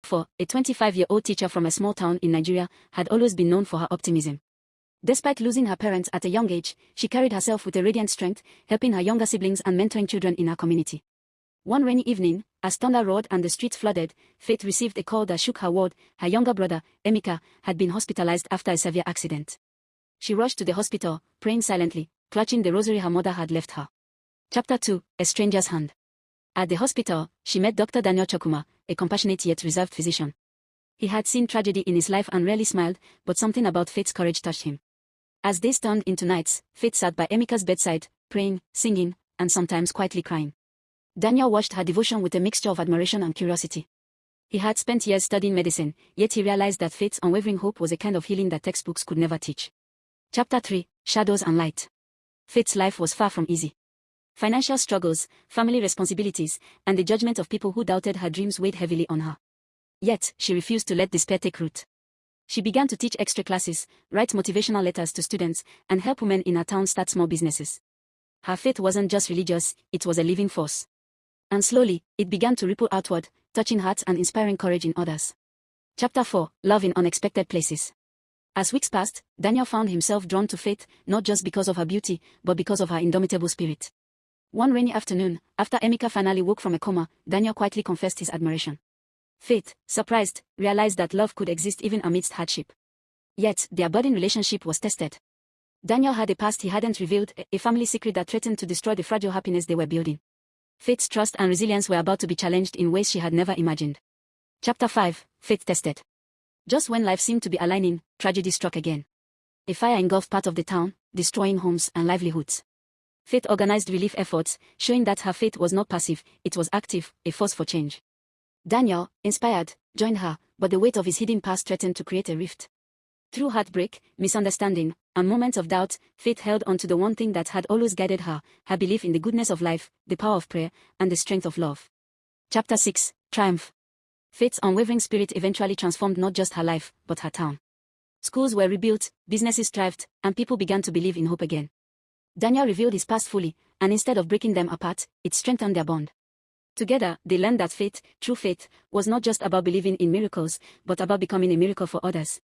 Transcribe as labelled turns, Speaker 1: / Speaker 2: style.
Speaker 1: 4, a 25-year-old teacher from a small town in Nigeria, had always been known for her optimism. Despite losing her parents at a young age, she carried herself with a radiant strength, helping her younger siblings and mentoring children in her community. One rainy evening, as thunder roared and the streets flooded, Faith received a call that shook her world. Her younger brother, Emeka, had been hospitalized after a severe accident. She rushed to the hospital, praying silently, clutching the rosary her mother had left her. Chapter 2, A Stranger's Hand. At the hospital, she met Dr. Daniel Chokuma, a compassionate yet reserved physician. He had seen tragedy in his life and rarely smiled, but something about Faith's courage touched him. As days turned into nights, Faith sat by Emeka's bedside, praying, singing, and sometimes quietly crying. Daniel watched her devotion with a mixture of admiration and curiosity. He had spent years studying medicine, yet he realized that Faith's unwavering hope was a kind of healing that textbooks could never teach. Chapter 3, Shadows and Light. Faith's life was far from easy. Financial struggles, family responsibilities, and the judgment of people who doubted her dreams weighed heavily on her. Yet, she refused to let despair take root. She began to teach extra classes, write motivational letters to students, and help women in her town start small businesses. Her faith wasn't just religious, it was a living force. And slowly, it began to ripple outward, touching hearts and inspiring courage in others. Chapter 4, Love in Unexpected Places. As weeks passed, Daniel found himself drawn to Faith, not just because of her beauty, but because of her indomitable spirit. One rainy afternoon, after Emeka finally woke from a coma, Daniel quietly confessed his admiration. Faith, surprised, realized that love could exist even amidst hardship. Yet, their budding relationship was tested. Daniel had a past he hadn't revealed, a family secret that threatened to destroy the fragile happiness they were building. Faith's trust and resilience were about to be challenged in ways she had never imagined. Chapter 5, Faith Tested. Just when life seemed to be aligning, tragedy struck again. A fire engulfed part of the town, destroying homes and livelihoods. Faith organized relief efforts, showing that her faith was not passive, it was active, a force for change. Daniel, inspired, joined her, but the weight of his hidden past threatened to create a rift. Through heartbreak, misunderstanding, and moments of doubt, Faith held on to the one thing that had always guided her, her belief in the goodness of life, the power of prayer, and the strength of love. Chapter 6, Triumph. Faith's unwavering spirit eventually transformed not just her life, but her town. Schools were rebuilt, businesses thrived, and people began to believe in hope again. Daniel revealed his past fully, and instead of breaking them apart, it strengthened their bond. Together, they learned that faith, true faith, was not just about believing in miracles, but about becoming a miracle for others.